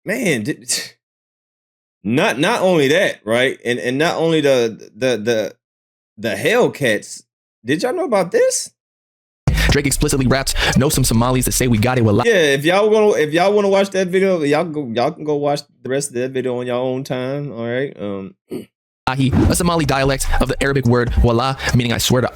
man, not only that, right? And not only the Hellcats. Did y'all know about this? Drake explicitly raps, know some Somalis that say we got it with Yeah, if y'all want to watch that video, y'all can go watch the rest of that video on your own time. All right. a Somali dialect of the Arabic word wallah, meaning I swear to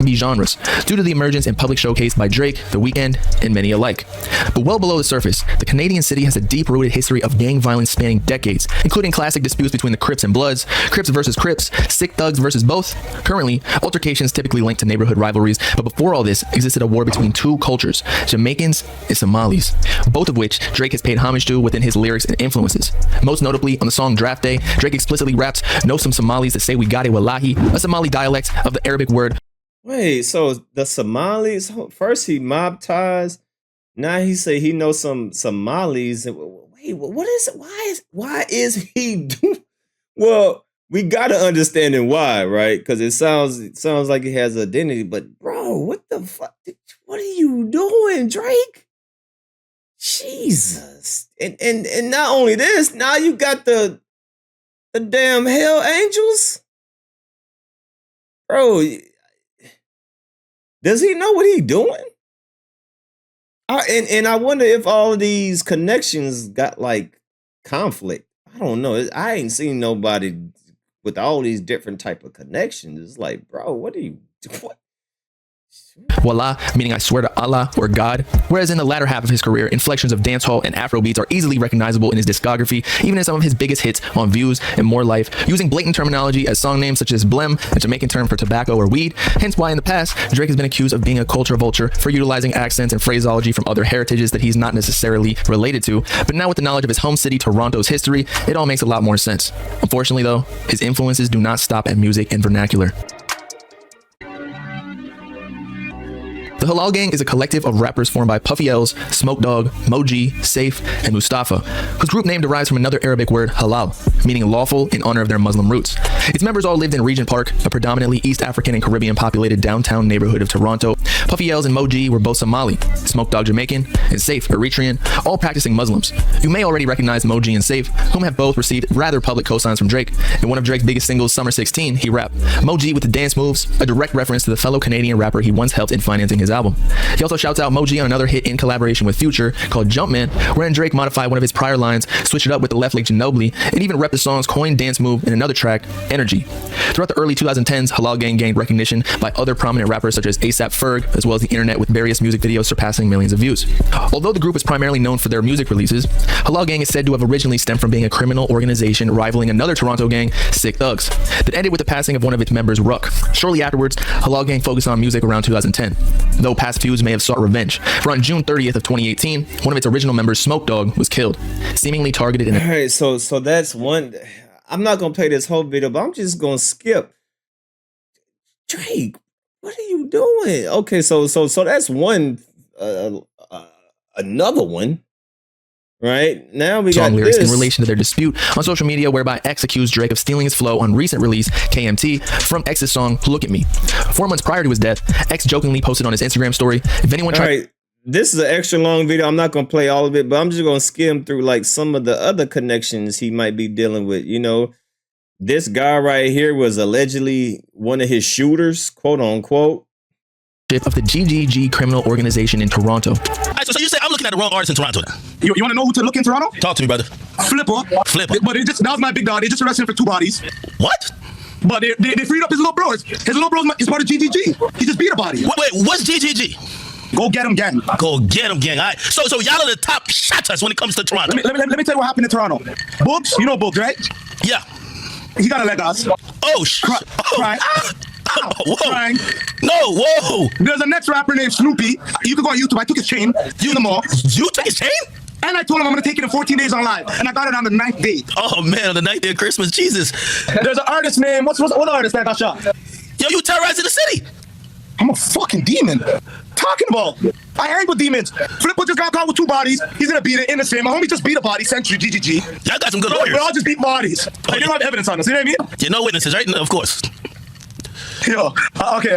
genres, due to the emergence and public showcase by Drake, The Weeknd, and many alike. But well below the surface, the Canadian city has a deep-rooted history of gang violence spanning decades, including classic disputes between the Crips and Bloods, Crips versus Crips, Sick Thugs versus both. Currently, altercations typically linked to neighborhood rivalries, but before all this existed a war between two cultures, Jamaicans and Somalis, both of which Drake has paid homage to within his lyrics and influences. Most notably, on the song Draft Day, Drake explicitly raps, know some Somalis that say we got it wallahi, a Somali dialect of the Arabic word. Wait, so the Somalis, first he mob ties, now he say he knows some Somalis. Wait, what is it? Why is he doing? Well, we gotta understand it why, right? Because it sounds like he has identity, but bro, what the fuck? What are you doing, Drake? Jesus. And not only this, now you got the damn Hell Angels? Bro, does he know what he doing? And I wonder if all of these connections got like conflict. I don't know. I ain't seen nobody with all these different type of connections. It's like, bro, what are you doing? Wallah, meaning I swear to Allah or God, whereas in the latter half of his career, inflections of dancehall and Afro beats are easily recognizable in his discography, even in some of his biggest hits on Views and More Life, using blatant terminology as song names such as blem, a Jamaican term for tobacco or weed, hence why in the past, Drake has been accused of being a culture vulture for utilizing accents and phraseology from other heritages that he's not necessarily related to, but now with the knowledge of his home city, Toronto's history, it all makes a lot more sense. Unfortunately though, his influences do not stop at music and vernacular. The Halal Gang is a collective of rappers formed by Puffy L's, Smoke Dogg, Moji, Safe, and Mustafa, whose group name derives from another Arabic word, halal, meaning lawful in honor of their Muslim roots. Its members all lived in Regent Park, a predominantly East African and Caribbean populated downtown neighborhood of Toronto. Puffy L's and Moji were both Somali, Smoke Dogg Jamaican, and Safe Eritrean, all practicing Muslims. You may already recognize Moji and Safe, whom have both received rather public cosigns from Drake. In one of Drake's biggest singles, Summer 16, he rapped, Moji with the dance moves, a direct reference to the fellow Canadian rapper he once helped in financing his album. He also shouts out Moji on another hit in collaboration with Future called Jumpman, wherein Drake modified one of his prior lines, switched it up with the left leg Ginobili, and even repped the song's coined dance move in another track, Energy. Throughout the early 2010s, Halal Gang gained recognition by other prominent rappers such as A$AP Ferg, as well as the internet with various music videos surpassing millions of views. Although the group is primarily known for their music releases, Halal Gang is said to have originally stemmed from being a criminal organization rivaling another Toronto gang, Sick Thugs, that ended with the passing of one of its members, Ruck. Shortly afterwards, Halal Gang focused on music around 2010, though past feuds may have sought revenge. For on June 30th of 2018, one of its original members, Smoke Dogg, was killed, seemingly targeted in. All right, so that's one. I'm not gonna play this whole video, but I'm just gonna skip. Drake, what are you doing? Okay, so that's one. Another one. Right now we got lyrics this in relation to their dispute on social media, whereby X accused Drake of stealing his flow on recent release KMT from X's song Look at Me. 4 months prior to his death, X jokingly posted on his Instagram story, if anyone tried. All right, this is an extra long video. I'm not gonna play all of it, but I'm just gonna skim through like some of the other connections he might be dealing with. You know, this guy right here was allegedly one of his shooters, quote unquote, of the GGG criminal organization in Toronto. All right, so you say I'm looking at the wrong artist in Toronto now. You want to know who to look in Toronto? Talk to me, brother. Flipper. But that was my big dog. They just arrested him for 2 bodies. What? But they freed up his little bro. His little bro is part of GGG. He just beat a body. Wait, what's GGG? Go get him, gang. Go get him, gang. All right. So y'all are the top shotters when it comes to Toronto. Let me tell you what happened in Toronto. Bugs, you know Bugs, right? Yeah. He got a leg us. Oh, shit. Crying. Whoa. Crying. No, whoa. There's a next rapper named Snoopy. You can go on YouTube. I took his chain. You the mall. You took his chain? And I told him I'm going to take it in 14 days on live. And I got it on the 9th day. Oh, man, on the 9th day of Christmas. Jesus. There's an artist named, what artist that got shot? Yo, you terrorizing the city. I'm a fucking demon. Talking about. I hang with demons. Flipper just got caught with 2 bodies. He's going to beat it in the same. My homie just beat a body, sent you GGG. Y'all got some good lawyers. We all just beat bodies. Like, they don't have evidence on us. You know what I mean? You know witnesses, right? Of course. Yo, okay.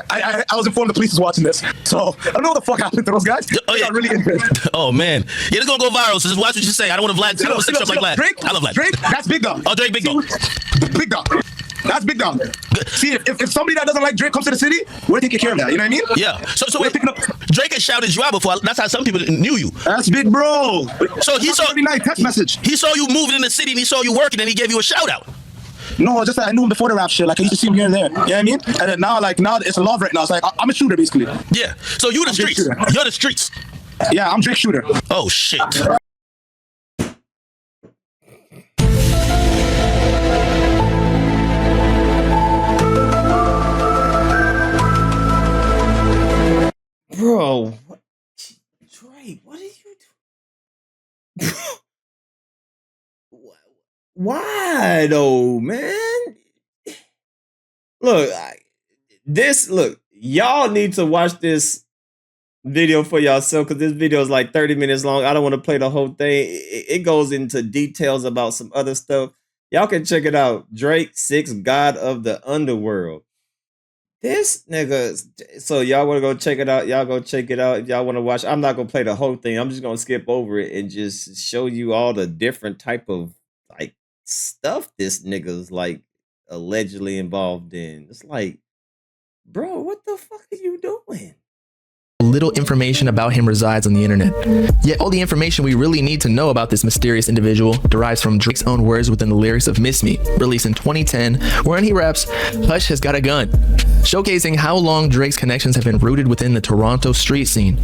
I was informed the police was watching this, so I don't know what the fuck happened to those guys. Oh, yeah. They got really into it. Oh man, yeah, it's gonna go viral. So just watch what you say. I don't want to Vlad. I don't want to say stuff like Vlad. Drake, I love Vlad. Drake, that's Big Dog. Oh, Drake, Big Dog. Big Dog. That's Big Dog. See, if somebody that doesn't like Drake comes to the city, we're taking care of that. You know what I mean? Yeah. So wait, Drake has shouted you out before. That's how some people knew you. That's Big Bro. So he saw every night text message. He saw you moving in the city and he saw you working and he gave you a shout out. No, just that I knew him before the rap shit. Like I used to see him here and there. You know what I mean? And then now it's a love right now. It's like I'm a shooter basically. Yeah. So you the streets. You're the streets. Yeah, I'm Drake Shooter. Oh shit. Bro, what? Drake, what are you doing? Why though, man? Look, y'all need to watch this video for yourself because this video is like 30 minutes long. I don't want to play the whole thing. It goes into details about some other stuff. Y'all can check it out. Drake 6 God of the Underworld. This nigga, so y'all want to go check it out? Y'all go check it out if y'all want to watch. I'm not gonna play the whole thing. I'm just gonna skip over it and just show you all the different type of like stuff this nigga's like allegedly involved in. It's like, bro, what the fuck are you doing? Little information about him resides on the internet. Yet all the information we really need to know about this mysterious individual derives from Drake's own words within the lyrics of Miss Me, released in 2010, wherein he raps, "Hush has got a gun," showcasing how long Drake's connections have been rooted within the Toronto street scene.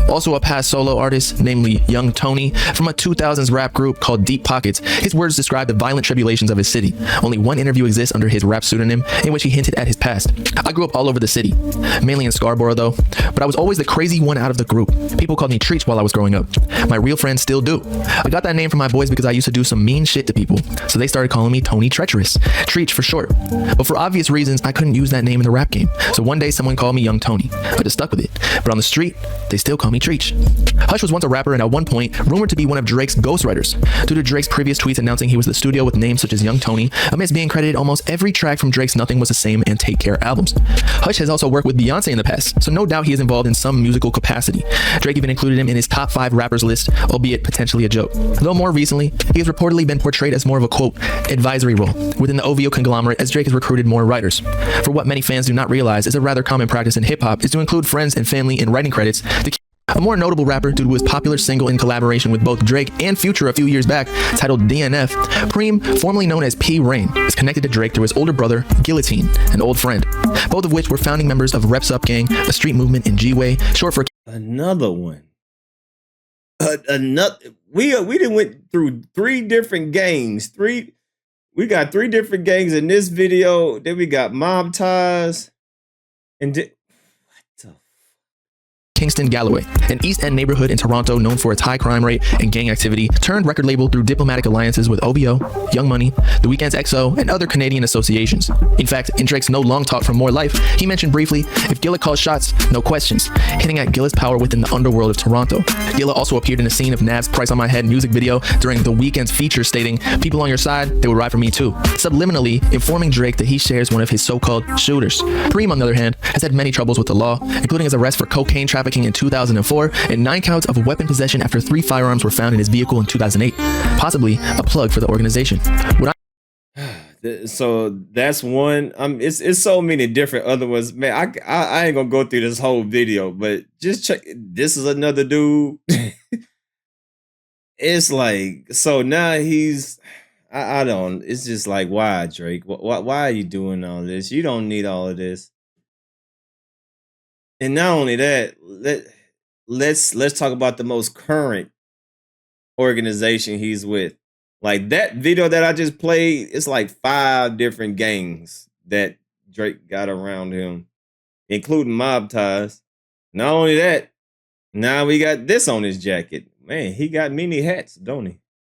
Also a past solo artist, namely Young Tony, from a 2000s rap group called Deep Pockets, his words describe the violent tribulations of his city. Only one interview exists under his rap pseudonym in which he hinted at his past. "I grew up all over the city, mainly in Scarborough though, but I was always the crazy one out of the group. People called me Treach while I was growing up. My real friends still do. I got that name from my boys because I used to do some mean shit to people, so they started calling me Tony Treacherous, Treach for short. But for obvious reasons, I couldn't use that name in the rap game, so one day someone called me Young Tony. I just stuck with it. But on the street, they still call me Treach." Hush was once a rapper and at one point rumored to be one of Drake's ghostwriters. Due to Drake's previous tweets announcing he was the studio with names such as Young Tony, amidst being credited almost every track from Drake's Nothing Was the Same and Take Care albums. Hush has also worked with Beyonce in the past, so no doubt he is involved in some musical capacity. Drake even included him in his top 5 rappers list, albeit potentially a joke. Though more recently, he has reportedly been portrayed as more of a quote, advisory role within the OVO conglomerate as Drake has recruited more writers. For what many fans do not realize is a rather common practice in hip-hop is to include friends and family in writing credits to keep a more notable rapper due to his popular single in collaboration with both Drake and Future a few years back, titled DNF, Preem, formerly known as P. Rain, is connected to Drake through his older brother, Guillotine, an old friend, both of which were founding members of Reps Up Gang, a street movement in G-Way, short for Another one. Another. We done went through 3 different gangs. We got 3 different gangs in this video. Then we got mob ties, and Kingston Galloway, an East End neighborhood in Toronto known for its high crime rate and gang activity, turned record label through diplomatic alliances with OVO, Young Money, The Weeknd's XO, and other Canadian associations. In fact, in Drake's No Long Talk for More Life, he mentioned briefly, "If Gilla calls shots, no questions," hinting at Gilla's power within the underworld of Toronto. Gilla also appeared in a scene of Nav's Price on My Head music video during The Weeknd's feature stating, "People on your side, they would ride for me too," subliminally informing Drake that he shares one of his so-called shooters. Preem, on the other hand, has had many troubles with the law, including his arrest for cocaine trafficking in 2004 and 9 counts of weapon possession after 3 firearms were found in his vehicle in 2008. Possibly a plug for the organization. So that's one. It's so many different other ones, man. I ain't gonna go through this whole video, but just check. This is another dude. It's like, so now he's. I don't. It's just like, why, Drake? Why are you doing all this? You don't need all of this. And not only that, let's talk about the most current organization he's with. Like that video that I just played, it's like 5 different gangs that Drake got around him, including mob ties. Not only that, now we got this on his jacket. Man, he got many hats, don't he?